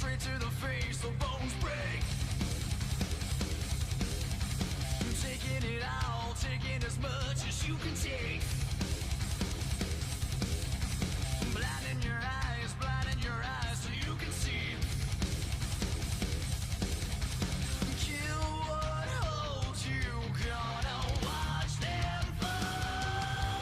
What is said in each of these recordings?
straight to the face, the bones break. Taking it all, taking as much as you can take. Blinding your eyes so you can see. Kill what holds you, gonna watch them fall.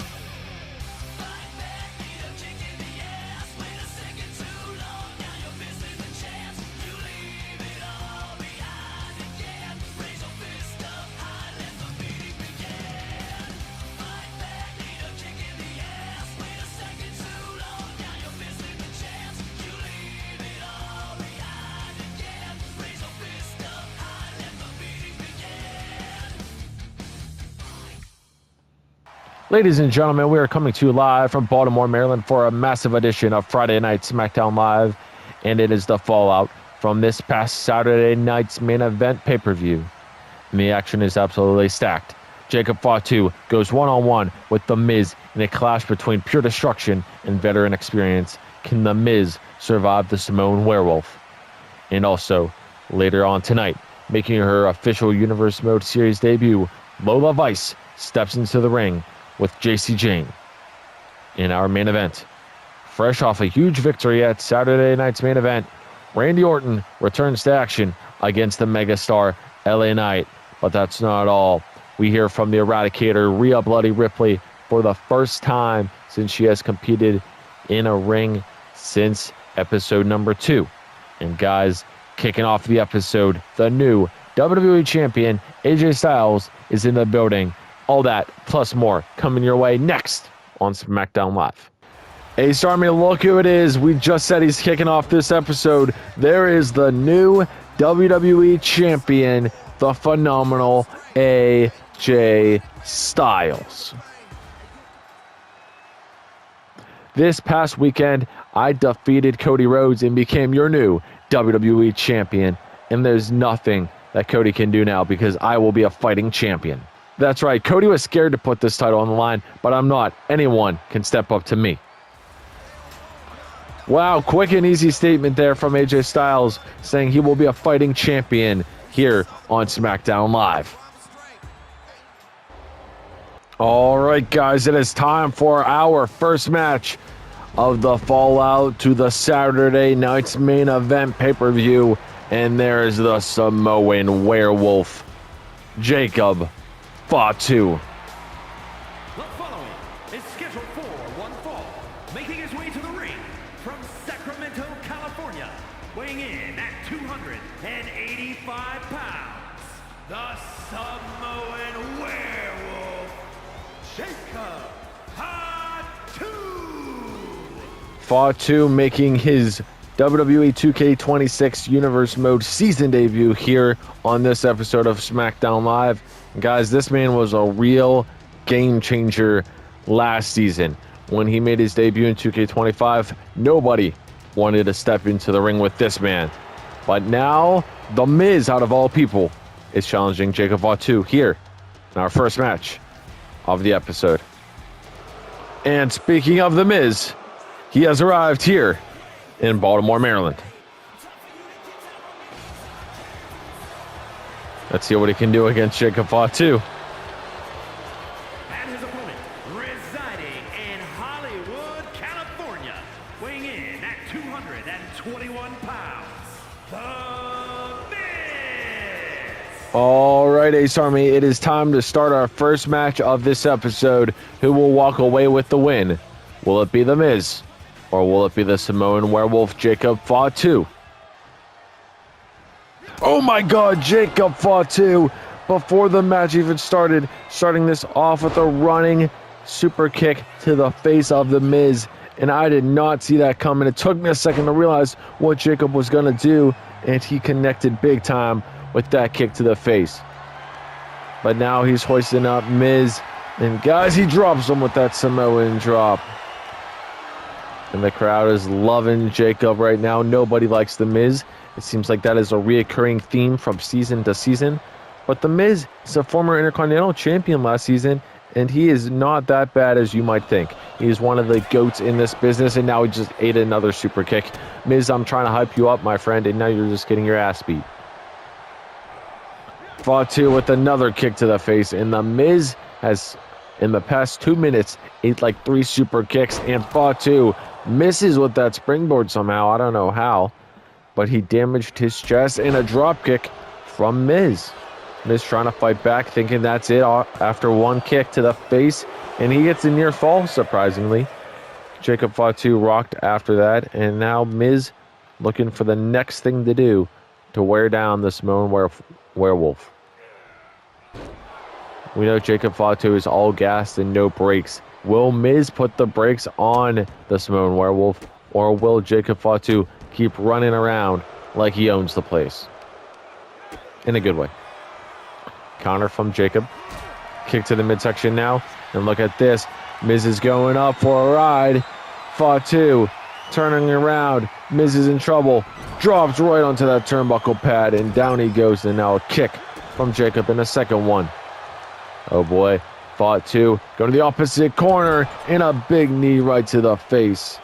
Fight back, need a kick in the ass. Wait a second too long, now you're missing the chance. You leave it all behind again. Raise your fist up high, let the beating begin. Fight back, need a kick in the ass. Wait a second too long, now you're missing the chance. You leave it all behind again. Raise your fist up high, let the beating begin. Ladies and gentlemen, we are coming to you live from Baltimore, Maryland for a massive edition of Friday Night Smackdown Live, and it is the fallout from this past Saturday night's main event pay-per-view. And the action is absolutely stacked. Jacob Fatu goes one-on-one with The Miz in a clash between pure destruction and veteran experience. Can The Miz survive the Samoan werewolf? And also, later on tonight, making her official Universe Mode Series debut, Lola Vice steps into the ring with Jacy Jayne. In our main event, fresh off a huge victory at Saturday night's main event, Randy Orton returns to action against the megastar LA Knight. But that's not all. We hear from the Eradicator, Rhea Bloody Ripley, for the first time since she has competed in a ring since episode number 2. And guys, kicking off the episode, the new WWE Champion AJ Styles is in the building. All that, plus more, coming your way next on Smackdown Live. Ace Army, look who it is. We just said he's kicking off this episode. There is the new WWE Champion, the phenomenal AJ Styles. This past weekend, I defeated Cody Rhodes and became your new WWE Champion. And there's nothing that Cody can do now because I will be a fighting champion. That's right, Cody was scared to put this title on the line, but I'm not. Anyone can step up to me. Wow, quick and easy statement there from AJ Styles saying he will be a fighting champion here on SmackDown Live. All right, guys, it is time for our first match of the fallout to the Saturday night's main event pay-per-view. And there's the Samoan werewolf, Jacob Fatu. The following is scheduled for one fall, making his way to the ring from Sacramento, California, weighing in at 285 pounds, the Samoan werewolf, Jacob Fatu. Fatu making his WWE 2K26 Universe Mode season debut here on this episode of SmackDown Live. Guys, this man was a real game changer last season. When he made his debut in 2K25, nobody wanted to step into the ring with this man. But now, The Miz, out of all people, is challenging Jacob Fatu here in our first match of the episode. And speaking of The Miz, he has arrived here in Baltimore, Maryland. Let's see what he can do against Jacob Fatu. And his opponent, residing in Hollywood, California, weighing in at 221 pounds, The Miz. All right, Ace Army, it is time to start our first match of this episode. Who will walk away with the win? Will it be The Miz? Or will it be the Samoan werewolf, Jacob Fatu? Oh my God, Jacob Fatu, before the match even started, starting this off with a running super kick to the face of The Miz. And I did not see that coming. It took me a second to realize what Jacob was going to do, and he connected big time with that kick to the face. But now he's hoisting up Miz, and guys, he drops him with that Samoan drop. And the crowd is loving Jacob right now. Nobody likes The Miz. It seems like that is a reoccurring theme from season to season. But The Miz is a former Intercontinental Champion last season, and he is not that bad as you might think. He's one of the GOATs in this business, and now he just ate another super kick. Miz, I'm trying to hype you up, my friend, and now you're just getting your ass beat. Fatu with another kick to the face, and the Miz has, in the past 2 minutes, ate like 3 super kicks, and Fatu misses with that springboard somehow. I don't know how, but he damaged his chest, and a drop kick from Miz. Miz trying to fight back, thinking that's it after 1 kick to the face, and he gets a near fall, surprisingly. Jacob Fatu rocked after that, and now Miz looking for the next thing to do to wear down the Samoan werewolf. We know Jacob Fatu is all gas and no brakes. Will Miz put the brakes on the Samoan werewolf, or will Jacob Fatu keep running around like he owns the place? In a good way. Counter from Jacob. Kick to the midsection now. And look at this. Miz is going up for a ride. Fatu turning around. Miz is in trouble. Drops right onto that turnbuckle pad. And down he goes. And now a kick from Jacob in a second one. Oh boy. Fatu going to the opposite corner. And a big knee right to the face.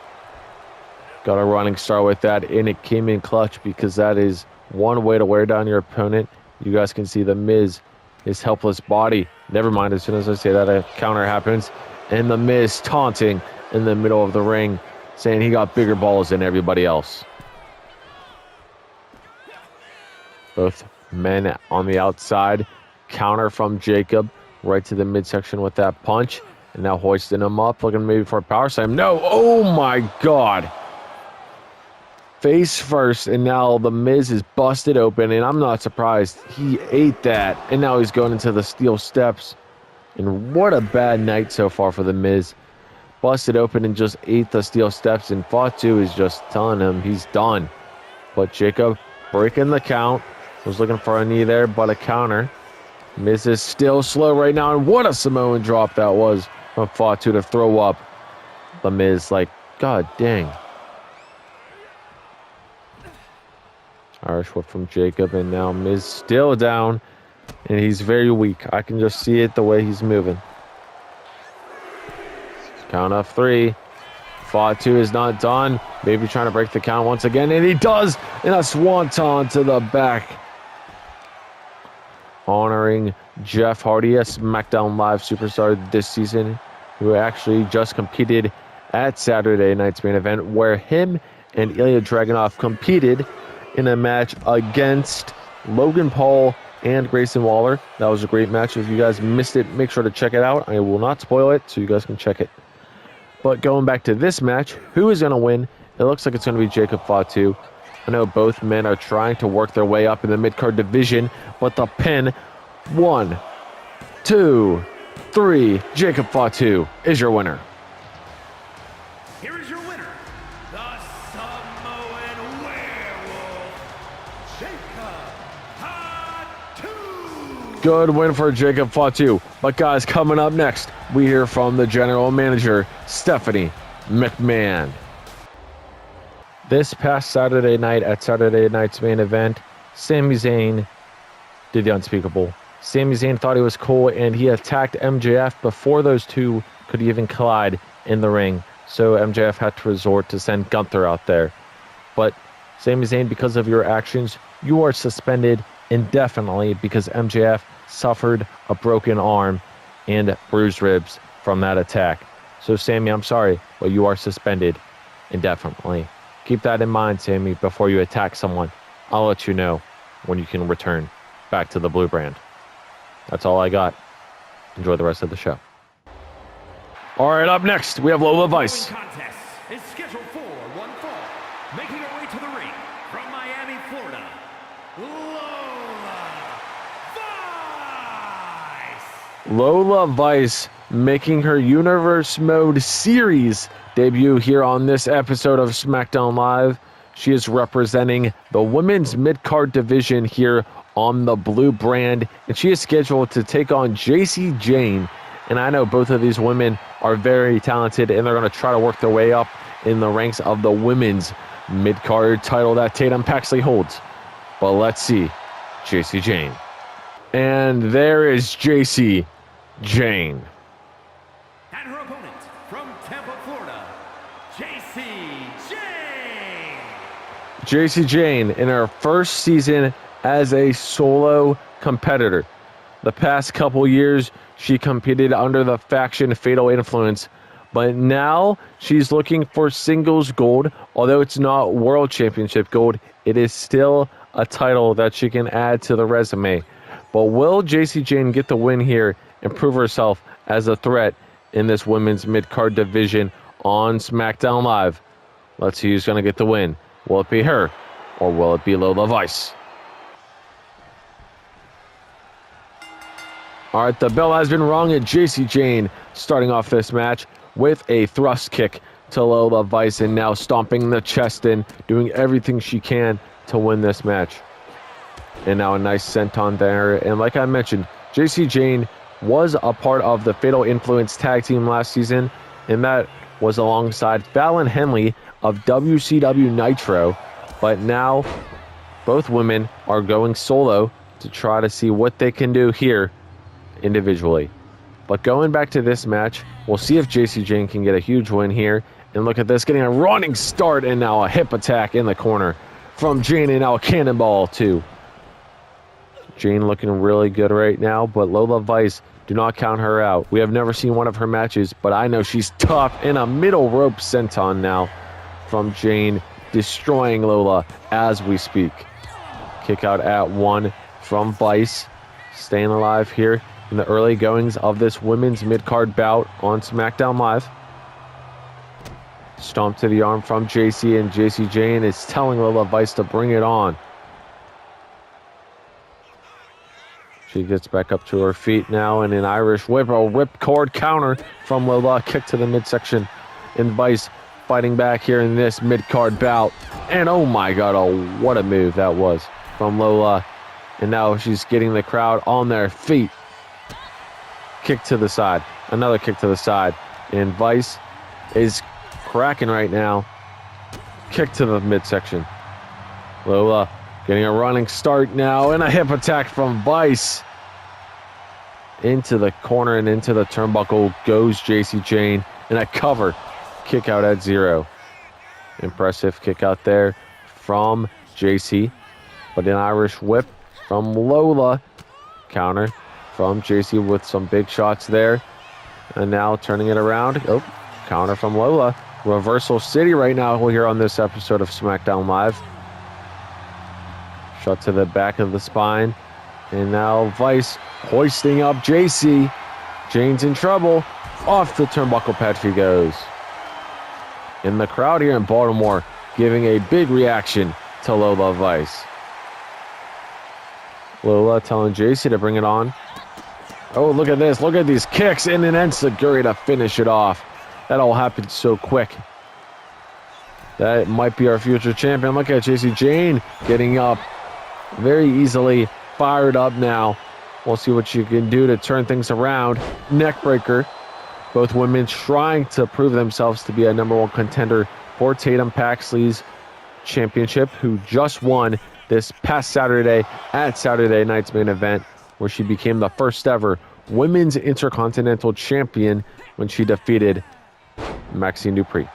Got a running start with that. And it came in clutch, because that is one way to wear down your opponent. You guys can see the Miz, his helpless body. Never mind, as soon as I say that, a counter happens. And the Miz taunting in the middle of the ring, saying he got bigger balls than everybody else. Both men on the outside. Counter from Jacob right to the midsection with that punch. And now hoisting him up, looking maybe for a power slam. No! Oh my God! Face first, and now the Miz is busted open, and I'm not surprised. He ate that, and now he's going into the steel steps. And what a bad night so far for the Miz. Busted open and just ate the steel steps, and Fatu is just telling him he's done. But Jacob breaking the count. Was looking for a knee there, but a counter. Miz is still slow right now, and what a Samoan drop that was from Fatu to throw up. The Miz, like, God dang. Irish whip from Jacob, and now Miz still down, and he's very weak. I can just see it the way he's moving. Count of 3. Fatu is not done. Maybe trying to break the count once again, and he does, and a swanton to the back. Honoring Jeff Hardy, a Smackdown Live superstar this season, who actually just competed at Saturday night's main event, where him and Ilya Dragunov competed in a match against Logan Paul and Grayson Waller. That was a great match. If you guys missed it, make sure to check it out. I will not spoil it, so you guys can check it. But going back to this match, who is going to win? It looks like it's going to be Jacob Fatu. I know both men are trying to work their way up in the mid-card division, but the pin, 1, 2, 3, Jacob Fatu is your winner. Here is your winner, the Samoan Werewolf, Jacob Fatu. Good win for Jacob Fatu. But guys, coming up next, we hear from the general manager, Stephanie McMahon. This past Saturday night at Saturday night's main event, Sami Zayn did the unspeakable. Sami Zayn thought he was cool, and he attacked MJF before those two could even collide in the ring. So MJF had to resort to send Gunther out there. But Sami Zayn, because of your actions, you are suspended indefinitely, because MJF suffered a broken arm and bruised ribs from that attack. So Sami, I'm sorry, but you are suspended indefinitely. Keep that in mind, Sami, before you attack someone. I'll let you know when you can return back to the blue brand. That's all I got. Enjoy the rest of the show. All right, up next, we have Lola Vice. Contest is scheduled for one fall. Making her way to the ring from Miami, Florida, Lola Vice. Lola Vice making her Universe Mode Series debut here on this episode of Smackdown Live. She is representing the women's mid-card division here on the blue brand, and she is scheduled to take on Jacy Jayne. And I know both of these women are very talented, and they're going to try to work their way up in the ranks of the women's mid-card title that Tatum Paxley holds. But let's see Jacy Jayne. And there is Jacy Jayne. And her opponent from Tampa, Jacy Jayne in her first season as a solo competitor. The past couple years, she competed under the faction Fatal Influence, but now she's looking for singles gold. Although it's not World Championship gold, it is still a title that she can add to the resume. But will Jacy Jayne get the win here and prove herself as a threat in this women's mid-card division on SmackDown Live? Let's see who's going to get the win. Will it be her, or will it be Lola Vice? All right, the bell has been rung, and Jacy Jayne starting off this match with a thrust kick to Lola Vice, and now stomping the chest in, doing everything she can to win this match. And now a nice senton there. And like I mentioned, Jacy Jayne was a part of the Fatal Influence tag team last season, and that was alongside Fallon Henley of WCW Nitro. But now both women are going solo to try to see what they can do here individually. But going back to this match, we'll see if Jacy Jayne can get a huge win here. And look at this, getting a running start, and now a hip attack in the corner from Jayne, and now a cannonball too. Jayne looking really good right now, but Lola Vice, do not count her out. We have never seen one of her matches, but I know she's tough. And a middle rope senton now from Jayne, destroying Lola as we speak. Kick out at 1 from Vice, staying alive here in the early goings of this women's mid-card bout on SmackDown Live. Stomp to the arm from Jacy, and Jacy Jayne is telling Lola Vice to bring it on. She gets back up to her feet now, and an Irish whip, a whipcord counter from Lola, kick to the midsection, and Vice fighting back here in this mid-card bout. And oh my god, oh what a move that was from Lola. And now she's getting the crowd on their feet. Kick to the side, another kick to the side, and Vice is cracking right now. Kick to the midsection. Lola getting a running start now, and a hip attack from Vice. Into the corner and into the turnbuckle goes Jacy Jayne, and a cover. Kick out at 0. Impressive kick out there from Jacy, but an Irish whip from Lola. Counter from Jacy with some big shots there. And now turning it around. Oh, counter from Lola. Reversal City right now here on this episode of SmackDown Live. Shot to the back of the spine. And now Vice hoisting up Jacy. Jayne's in trouble. Off the turnbuckle pad she goes. And the crowd here in Baltimore giving a big reaction to Lola Vice. Lola telling Jacy to bring it on. Oh, look at this. Look at these kicks and an enziguri to finish it off. That all happened so quick. That might be our future champion. Look at Jacy Jayne getting up very easily. Fired up now. We'll see what she can do to turn things around. Neckbreaker. Both women trying to prove themselves to be a #1 contender for Tatum Paxley's championship, who just won this past Saturday at Saturday Night's Main Event, where she became the first ever Women's Intercontinental Champion when she defeated Maxine Dupree.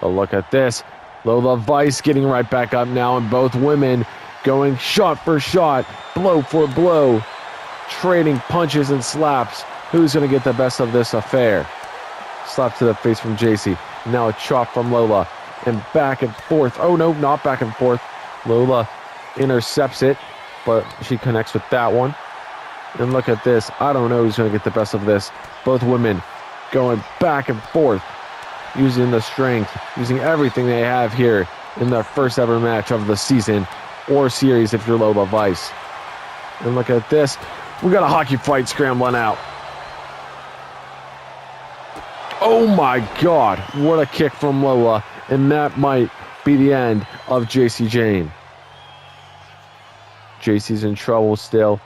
But look at this. Lola Vice getting right back up now, and both women going shot for shot, blow for blow, trading punches and slaps. Who's going to get the best of this affair? Slap to the face from Jacy. Now a chop from Lola. And back and forth. Oh no, not back and forth. Lola intercepts it, but she connects with that one. And look at this. I don't know who's going to get the best of this. Both women going back and forth, using the strength, using everything they have here in their first ever match of the season or series if you're Lola Vice. And look at this. We got a hockey fight scrambling out. Oh my god, what a kick from Lola. And that might be the end of Jacy Jayne. Jacy's in trouble still.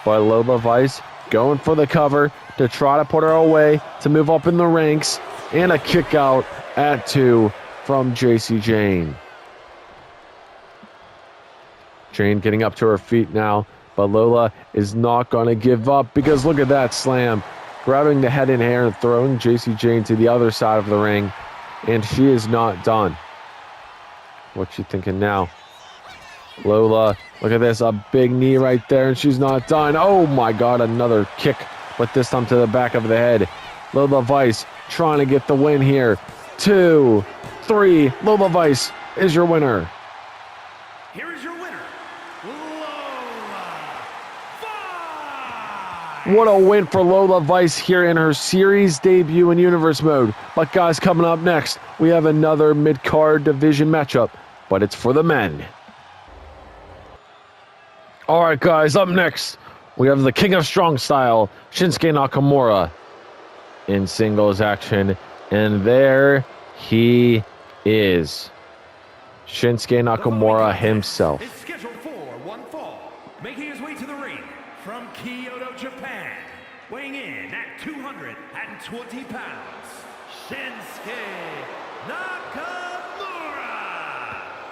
But Lola Vice going for the cover to try to put her away to move up in the ranks. And a kick out at 2 from Jacy Jayne. Jayne getting up to her feet now, but Lola is not going to give up, because look at that slam. Grabbing the head and hair and throwing Jacy Jayne to the other side of the ring, and she is not done. What you thinking now? Lola, look at this. A big knee right there, and she's not done. Oh, my God. Another kick, but this time to the back of the head. Lola Vice trying to get the win here. 2, 3. Lola Vice is your winner. Here is your winner, Lola Vice. What a win for Lola Vice here in her series debut in Universe Mode. But guys, coming up next, we have another mid-card division matchup, but it's for the men. All right, guys, up next, we have the King of Strong Style, Shinsuke Nakamura, in singles action. And there he is. Shinsuke Nakamura himself. Is scheduled for one fall, making his way to the ring from Kyoto, Japan, weighing in at 220 pounds, Shinsuke Nakamura.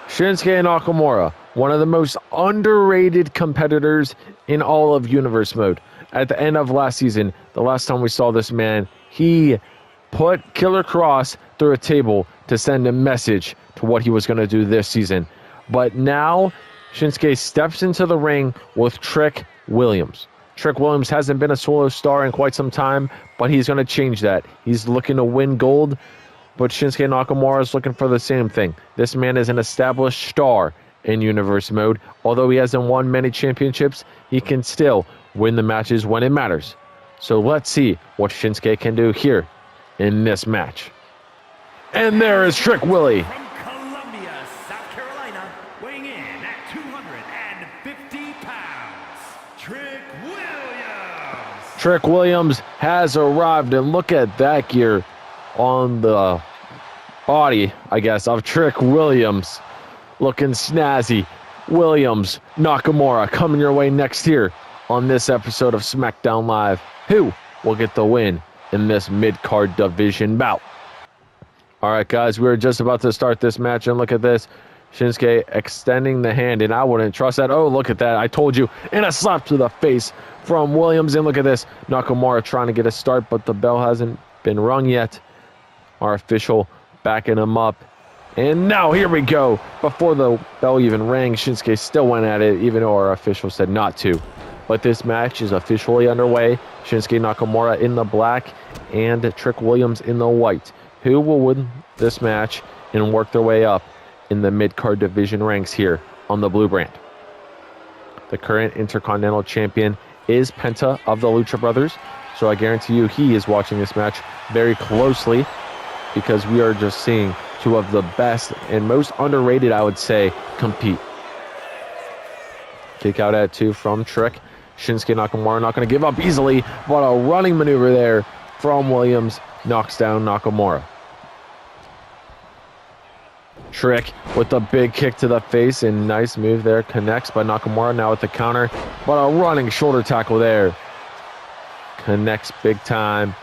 Shinsuke Nakamura, one of the most underrated competitors in all of Universe Mode. At the end of last season, the last time we saw this man, he put Killer Cross through a table to send a message to what he was going to do this season. But now, Shinsuke steps into the ring with Trick Williams. Trick Williams hasn't been a solo star in quite some time, but he's going to change that. He's looking to win gold, but Shinsuke Nakamura is looking for the same thing. This man is an established star in Universe Mode. Although he hasn't won many championships, he can still win the matches when it matters. So let's see what Shinsuke can do here in this match. And there is Trick Willie. From Columbia, South Carolina, weighing in at 250 pounds, Trick Williams. Trick Williams has arrived, and look at that gear on the body, I guess, of Trick Williams. Looking snazzy. Williams, Nakamura coming your way next here on this episode of Smackdown Live. Who will get the win in this mid-card division bout? All right, guys, we're just about to start this match, and look at this. Shinsuke extending the hand, and I wouldn't trust that. Oh, look at that. I told you. And a slap to the face from Williams, and look at this. Nakamura trying to get a start, but the bell hasn't been rung yet. Our official backing him up. And now, here we go. Before the bell even rang, Shinsuke still went at it, even though our official said not to. But this match is officially underway. Shinsuke Nakamura in the black and Trick Williams in the white. Who will win this match and work their way up in the mid-card division ranks here on the blue brand? The current Intercontinental Champion is Penta of the Lucha Brothers. So I guarantee you he is watching this match very closely, because we are just seeing two of the best and most underrated, I would say, compete. Kick out at 2 from Trick. Shinsuke Nakamura not going to give up easily, but a running maneuver there from Williams knocks down Nakamura. Trick with the big kick to the face, and nice move there. Connects by Nakamura now with the counter, but a running shoulder tackle there. Connects big time,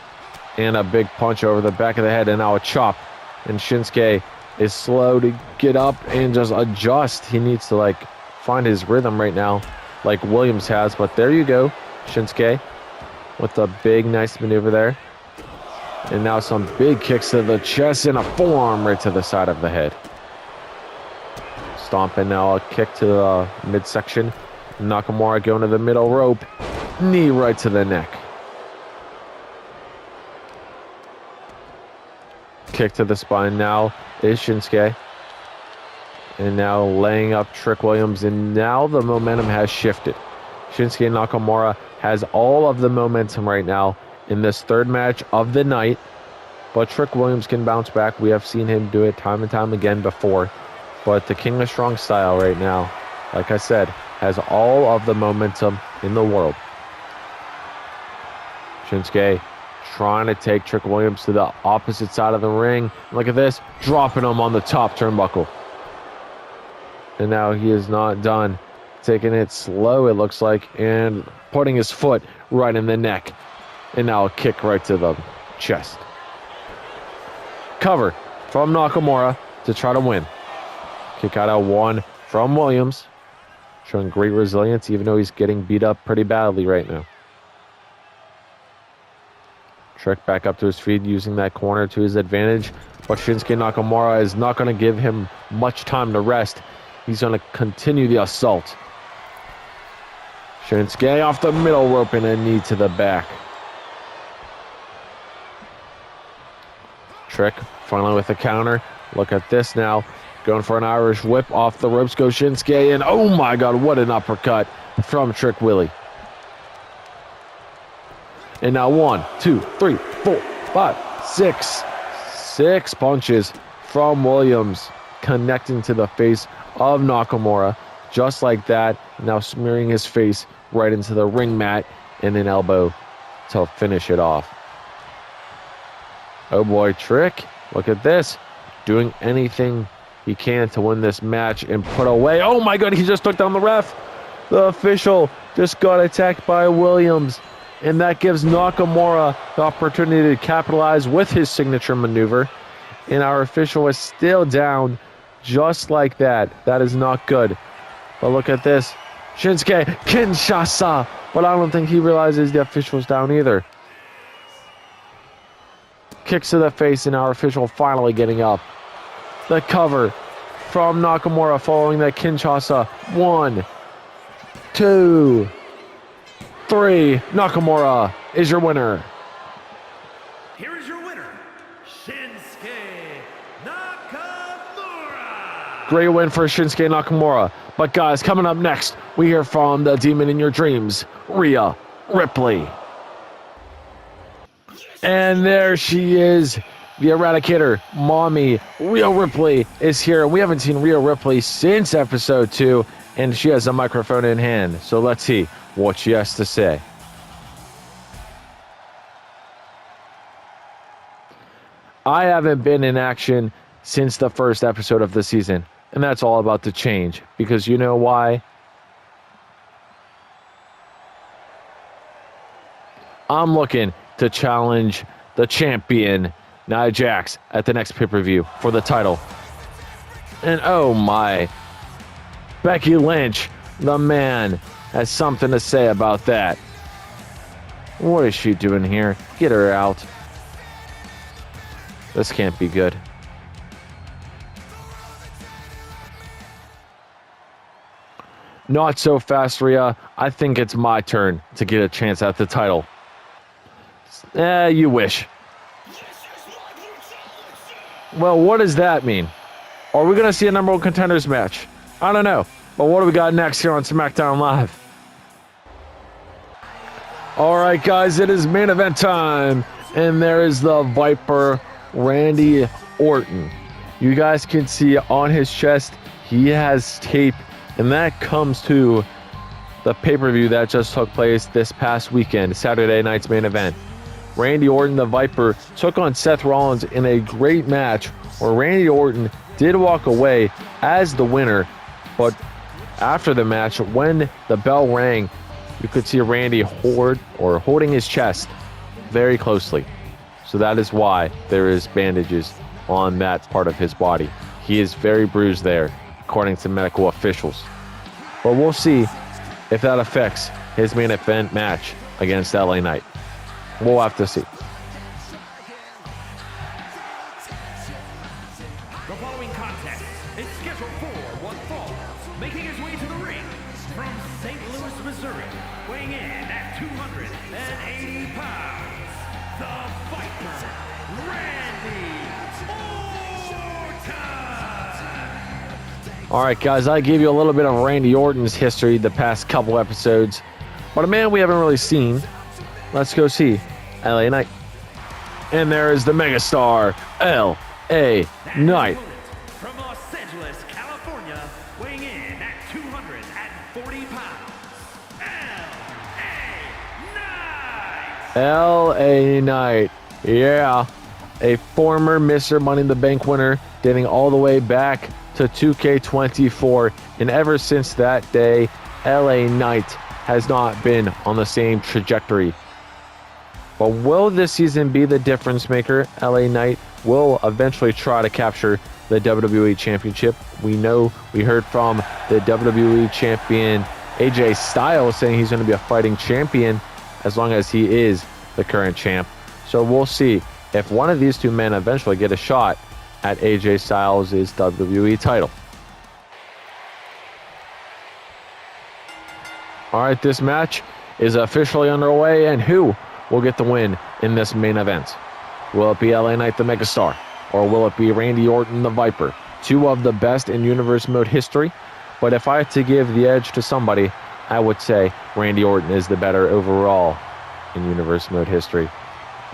and a big punch over the back of the head, and now a chop. And Shinsuke is slow to get up and just adjust. He needs to find his rhythm right now, like Williams has. But there you go, Shinsuke with a big nice maneuver there. And now some big kicks to the chest and a forearm right to the side of the head. Stomping now, a kick to the midsection. Nakamura going to the middle rope. Knee right to the neck. Kick to the spine now is Shinsuke. And now laying up Trick Williams, and now the momentum has shifted. Shinsuke Nakamura has all of the momentum right now in this third match of the night, but Trick Williams can bounce back. We have seen him do it time and time again before, but the King of Strong Style right now, like I said, has all of the momentum in the world. Shinsuke trying to take Trick Williams to the opposite side of the ring. Look at this, dropping him on the top turnbuckle. And now he is not done. Taking it slow, it looks like, and putting his foot right in the neck. And now a kick right to the chest. Cover from Nakamura to try to win. Kick out at 1 from Williams. Showing great resilience, even though he's getting beat up pretty badly right now. Trick back up to his feet, using that corner to his advantage. But Shinsuke Nakamura is not going to give him much time to rest. He's going to continue the assault. Shinsuke off the middle rope and a knee to the back. Trick finally with a counter. Look at this now. Going for an Irish whip off the ropes goes Shinsuke. And oh my God, what an uppercut from Trick Willie. And now 1, 2, 3, 4, 5, 6. 6 punches from Williams, connecting to the face of Nakamura. Just like that. Now smearing his face right into the ring mat and an elbow to finish it off. Oh boy, Trick. Look at this. Doing anything he can to win this match and put away. Oh my God, he just took down the ref. The official just got attacked by Williams. And that gives Nakamura the opportunity to capitalize with his signature maneuver. And our official is still down just like that. That is not good. But look at this. Shinsuke Kinshasa. But I don't think he realizes the official's down either. Kicks to the face and our official finally getting up. The cover from Nakamura following that Kinshasa. 1, 2, 3. Nakamura is your winner. Here is your winner, Shinsuke Nakamura. Great win for Shinsuke Nakamura. But guys, coming up next, we hear from the demon in your dreams, Rhea Ripley. And there she is, the Eradicator, Mommy. Rhea Ripley is here. We haven't seen Rhea Ripley since episode 2, and she has a microphone in hand. So let's see what she has to say. I haven't been in action since the first episode of the season, and that's all about to change, because you know why? I'm looking to challenge the champion, Nia Jax, at the next pay-per-view for the title. And oh my, Becky Lynch, the man, has something to say about that. What is she doing here? Get her out. This can't be good. Not so fast, Rhea. I think it's my turn to get a chance at the title. You wish. Well, what does that mean? Are we going to see a number 1 contenders match? I don't know. But what do we got next here on SmackDown Live? All right, guys, it is main event time. And there is the Viper, Randy Orton. You guys can see on his chest, he has tape. And that comes to the pay-per-view that just took place this past weekend, Saturday night's main event. Randy Orton, the Viper, took on Seth Rollins in a great match where Randy Orton did walk away as the winner. But after the match, when the bell rang, you could see Randy holding his chest very closely. So that is why there is bandages on that part of his body. He is very bruised there, according to medical officials. But we'll see if that affects his main event match against LA Knight. We'll have to see. The following contest is scheduled for one fall, making his way to the ring from St. Louis, Missouri, weighing in at 280 pounds, the Viper, Randy Orton. All right, guys, I gave you a little bit of Randy Orton's history the past couple episodes, but a man we haven't really seen. Let's go see LA Knight. And there is the megastar, LA Knight. From Los Angeles, California, weighing in at 240 pounds, LA Knight. Yeah. A former Mr. Money in the Bank winner, dating all the way back to 2K24. And ever since that day, LA Knight has not been on the same trajectory. But will this season be the difference maker? LA Knight will eventually try to capture the WWE Championship. We heard from the WWE Champion AJ Styles saying he's going to be a fighting champion as long as he is the current champ. So we'll see if one of these two men eventually get a shot at AJ Styles' WWE title. All right, this match is officially underway, and who will get the win in this main event? Will it be LA Knight the Megastar, or will it be Randy Orton the Viper? Two of the best in Universe Mode history, but if I had to give the edge to somebody, I would say Randy Orton is the better overall in Universe Mode history.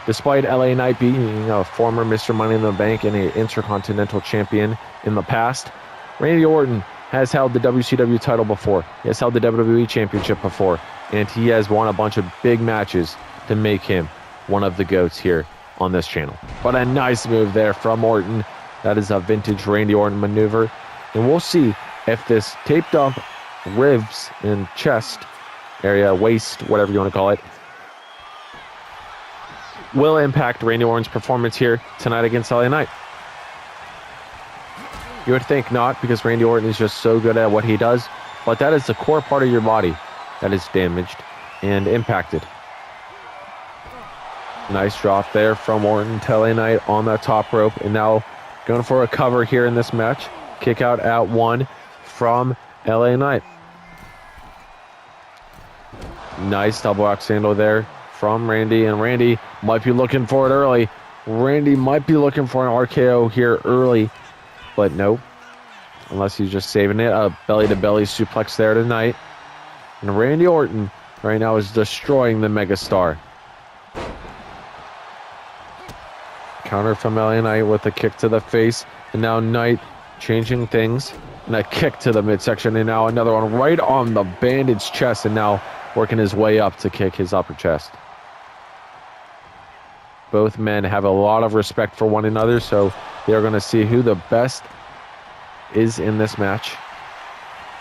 Despite LA Knight being a former Mr. Money in the Bank and an Intercontinental Champion in the past, Randy Orton has held the WCW title before. He has held the WWE Championship before, and he has won a bunch of big matches to make him one of the GOATs here on this channel. But a nice move there from Orton. That is a vintage Randy Orton maneuver, and we'll see if this taped up ribs and chest area, waist, whatever you want to call it, will impact Randy Orton's performance here tonight against LA Knight. You would think not, because Randy Orton is just so good at what he does, but that is the core part of your body that is damaged and impacted. Nice drop there from Orton to LA Knight on that top rope, and now going for a cover here in this match. Kick out at 1 from LA Knight. Nice double axe handle there from Randy, and Randy might be looking for it early. Randy might be looking for an RKO here early, but nope. Unless he's just saving it. A belly-to-belly suplex there tonight. And Randy Orton right now is destroying the Megastar. Counter from LA Knight with a kick to the face. And now Knight changing things. And a kick to the midsection. And now another one right on the bandaged chest. And now working his way up to kick his upper chest. Both men have a lot of respect for one another, so they're going to see who the best is in this match.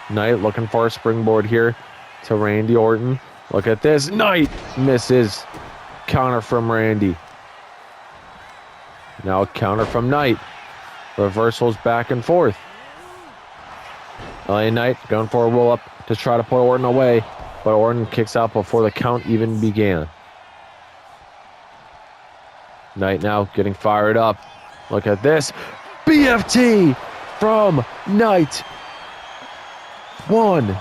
Knight looking for a springboard here to Randy Orton. Look at this. Knight misses. Counter from Randy. Now counter from Knight. Reversals back and forth. LA Knight going for a roll up to try to put Orton away, but Orton kicks out before the count even began. Knight now getting fired up. Look at this. BFT from Knight. 1,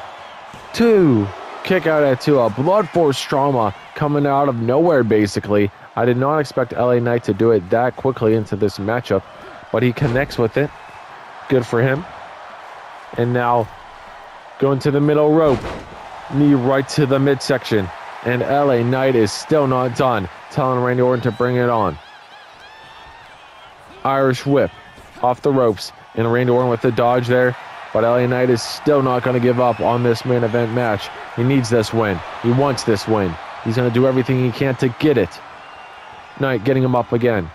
2. Kick out at 2. A blood force trauma coming out of nowhere, basically. I did not expect LA Knight to do it that quickly into this matchup, but he connects with it. Good for him. And now going to the middle rope. Knee right to the midsection. And LA Knight is still not done, telling Randy Orton to bring it on. Irish whip off the ropes, and Randy Orton with the dodge there, but LA Knight is still not going to give up on this main event match. He needs this win. He wants this win. He's going to do everything he can to get it. Knight getting him up again.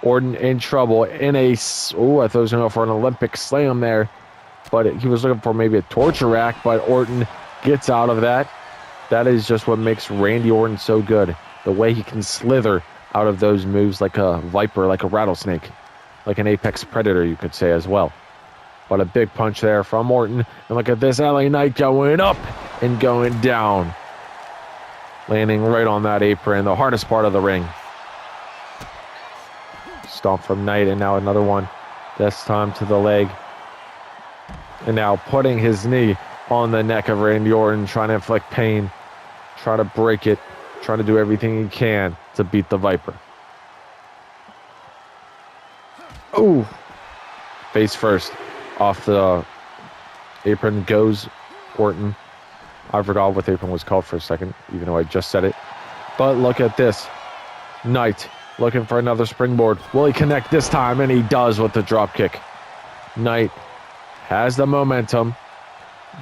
Orton in trouble in a... Oh, I thought he was going to go for an Olympic slam there, but he was looking for maybe a torture rack, but Orton gets out of that. That is just what makes Randy Orton so good. The way he can slither out of those moves like a viper, like a rattlesnake, like an apex predator, you could say as well. But a big punch there from Orton. And look at this, LA Knight going up and going down. Landing right on that apron, the hardest part of the ring. Stomp from Knight, and now another one. This time to the leg. And now putting his knee on the neck of Randy Orton, trying to inflict pain, trying to break it, trying to do everything he can to beat the Viper. Ooh. Face first. Off the apron goes Orton. I forgot what the apron was called for a second, even though I just said it. But look at this. Knight looking for another springboard. Will he connect this time? And he does with the drop kick. Knight has the momentum,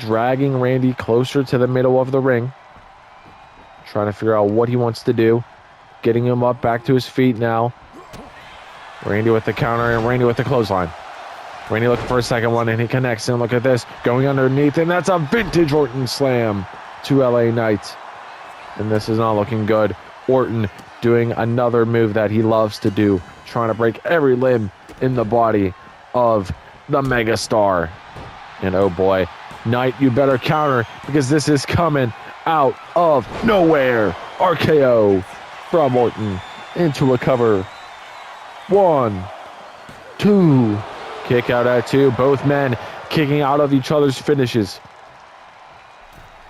dragging Randy closer to the middle of the ring. Trying to figure out what he wants to do. Getting him up back to his feet now. Randy with the counter and Randy with the clothesline. Randy looking for a second one, and he connects, and look at this. Going underneath, and that's a vintage Orton slam to LA Knight. And this is not looking good. Orton doing another move that he loves to do, trying to break every limb in the body of the Megastar. And oh boy, Knight, you better counter, because this is coming out of nowhere. RKO from Orton into a cover. 1, 2. Kick out at 2. Both men kicking out of each other's finishes.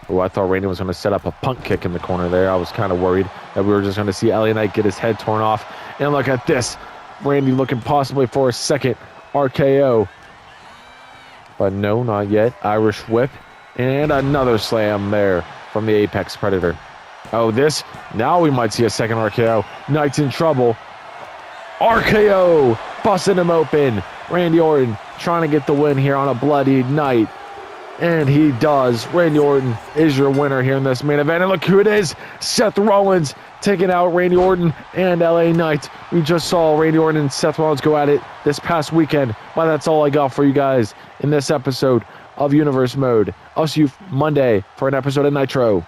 Oh, I thought Randy was going to set up a punt kick in the corner there. I was kind of worried that we were just going to see LA Knight get his head torn off. And look at this. Randy looking possibly for a second RKO. But no, not yet. Irish whip. And another slam there from the Apex Predator. Oh, this. Now we might see a second RKO. Knight's in trouble. RKO. Busting him open. Randy Orton trying to get the win here on a bloody night. And he does. Randy Orton is your winner here in this main event. And look who it is. Seth Rollins taking out Randy Orton and LA Knight. We just saw Randy Orton and Seth Rollins go at it this past weekend. But that's all I got for you guys in this episode of Universe Mode. I'll see you Monday for an episode of Nitro.